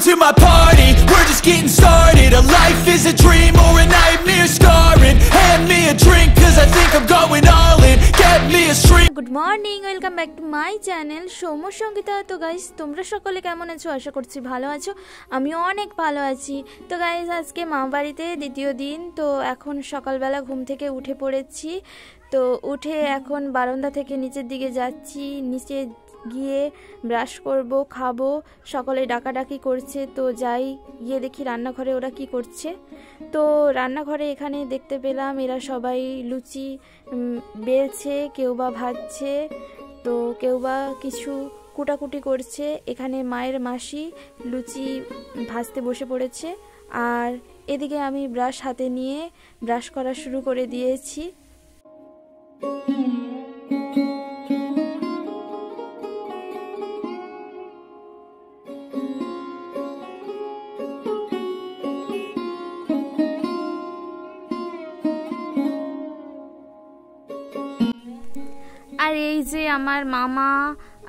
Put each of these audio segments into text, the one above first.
to my party, we're just getting started. A life is a dream or a nightmare scarring. Hand me a drink cause I think I'm going all in. Get me a stream. Good morning, welcome back to my channel Soumya Sangeeta. তো guys তোমরা সকলে কেমন আছো? আশা করছি ভালো আছো, আমিও অনেক ভালো আছি। তো গাইস আজকে মা বাড়িতে দ্বিতীয় দিন। তো এখন সকালবেলা ঘুম থেকে উঠে পড়েছি। তো উঠে এখন বারান্দা থেকে নিচের দিকে যাচ্ছি। নিচে গিয়ে ব্রাশ করব, খাবো। সকলে ডাকাডাকি করছে, তো যাই গিয়ে দেখি রান্নাঘরে ওরা কি করছে। তো রান্নাঘরে এখানে দেখতে পেলাম এরা সবাই লুচি বেলছে, কেউ বা ভাজছে, তো কেউ বা কিছু কুটাকুটি করছে। এখানে মায়ের মাসি লুচি ভাজতে বসে পড়েছে, আর এদিকে আমি ব্রাশ হাতে নিয়ে ব্রাশ করা শুরু করে দিয়েছি। আর এই যে আমার মামা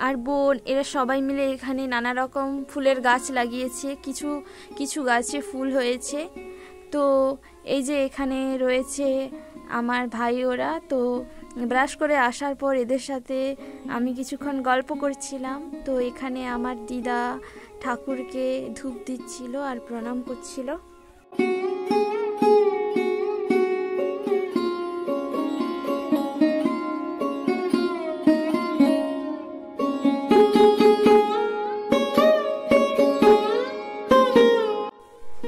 আর বোন এরা সবাই মিলে এখানে নানা রকম ফুলের গাছ লাগিয়েছে, কিছু কিছু গাছে ফুল হয়েছে। তো এই যে এখানে রয়েছে আমার ভাই ওরা। তো ব্রাশ করে আসার পর এদের সাথে আমি কিছুক্ষণ গল্প করছিলাম। তো এখানে আমার দিদা ঠাকুরকে ধূপ দিচ্ছিল আর প্রণাম করছিল।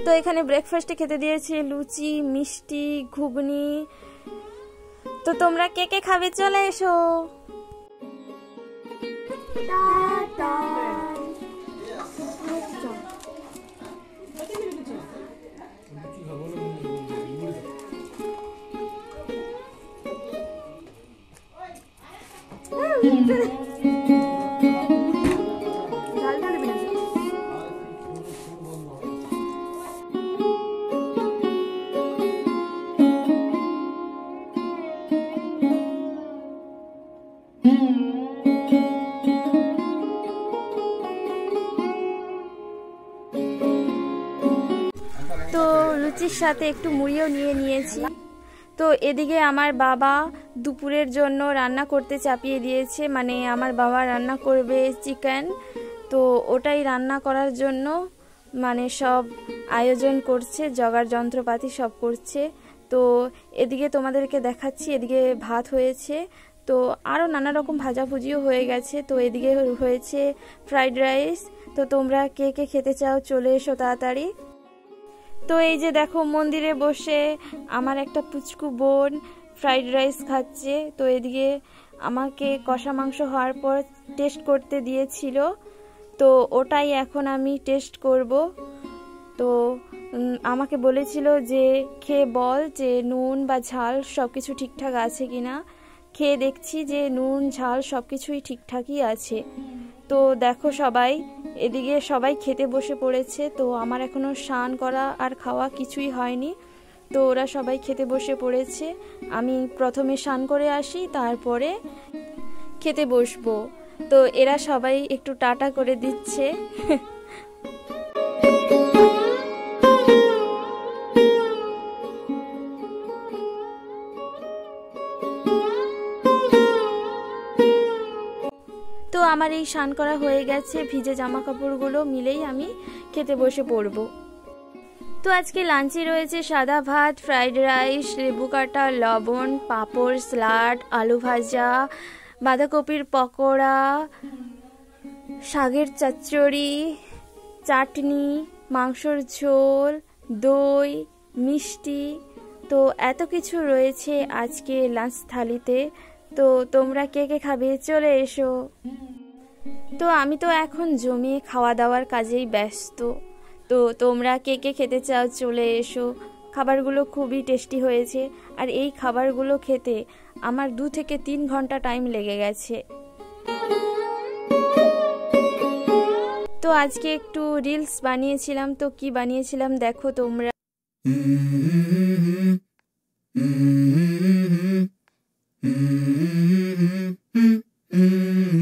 তো এখানে ব্রেকফাস্টে খেতে দিয়েছে লুচি, মিষ্টি, ঘুগনি। তো তোমরা কে কে খাবে চলে এসো। তো লুচির সাথে একটু মুড়িও নিয়ে নিয়েছি। তো এদিকে আমার বাবা দুপুরের জন্য রান্না করতে চাপিয়ে দিয়েছে, মানে আমার বাবা রান্না করবে চিকেন। তো ওটাই রান্না করার জন্য মানে সব আয়োজন করছে, জগার যন্ত্রপাতি সব করছে। তো এদিকে তোমাদেরকে দেখাচ্ছি, এদিকে ভাত হয়েছে, তো আরও নানা রকম ভাজাভুজিও হয়ে গেছে। তো এদিকে হয়েছে ফ্রাইড রাইস। তো তোমরা কে কে খেতে চাও চলে এসো তাড়াতাড়ি। তো এই যে দেখো মন্দিরে বসে আমার একটা পুচকু বোন ফ্রাইড রাইস খাচ্ছে। তো এদিকে আমাকে কষা মাংস হওয়ার পর টেস্ট করতে দিয়েছিল, তো ওটাই এখন আমি টেস্ট করব। তো আমাকে বলেছিল যে খেয়ে বল যে নুন বা ঝাল সব কিছু ঠিকঠাক আছে কিনা। খেয়ে দেখছি যে নুন ঝাল সব কিছুই ঠিকঠাকই আছে। তো দেখো সবাই এদিকে সবাই খেতে বসে পড়েছে। তো আমার এখনো স্নান করা আর খাওয়া কিছুই হয়নি। তো ওরা সবাই খেতে বসে পড়েছে। আমি প্রথমে স্নান করে আসি, তারপরে খেতে বসবো। তো এরা সবাই একটু টাটা করে দিচ্ছে। তো আমার এই স্নান করা হয়ে গেছে, ভিজে জামা কাপড়গুলো মিলেই আমি খেতে বসে পড়ব। তো আজকে লাঞ্চে রয়েছে সাদা ভাত, ফ্রাইড রাইস, লেবু কাটা, লবণ, পাঁপড়, স্যালাড, আলু ভাজা, বাঁধাকপির পকোড়া, শাকের চচ্চড়ি, চাটনি, মাংসর ঝোল, দই, মিষ্টি। তো এত কিছু রয়েছে আজকে লাঞ্চ থালিতে। তো তোমরা কে কে খাবে চলে এসো। তো আমি তো এখন জমিয়ে খাওয়া দাওয়ার কাজেই ব্যস্ত। তো তোমরা কে কে খেতে চাও চলে এসো। খাবারগুলো খুবই টেস্টি হয়েছে, আর এই খাবারগুলো খেতে আমার 2 থেকে 3 ঘন্টা টাইম লেগে গেছে। তো আজকে একটু রিলস বানিয়েছিলাম। তো কি বানিয়েছিলাম দেখো তোমরা।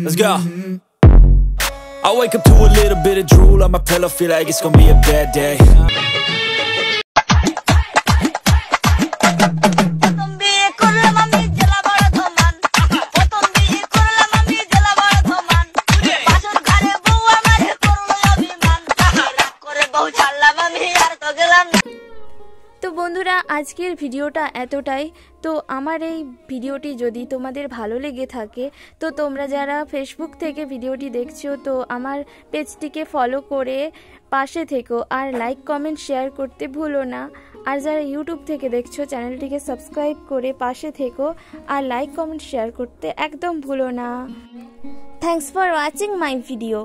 Let's go. I wake up to a little bit of drool on my pillow, feel like it's gonna be a bad day. তো বন্ধুরা, আজকের ভিডিওটা এতটাই। তো আমার এই ভিডিওটি যদি তোমাদের ভালো লেগে থাকে তো তোমরা যারা ফেসবুক থেকে ভিডিওটি দেখছো তো আমার পেজটিকে ফলো করে পাশে থেকো, আর লাইক কমেন্ট শেয়ার করতে ভুলো না। আর যারা ইউটিউব থেকে দেখছো চ্যানেলটিকে সাবস্ক্রাইব করে পাশে থেকো, আর লাইক কমেন্ট শেয়ার করতে একদম ভুলো না। Thanks for watching my video.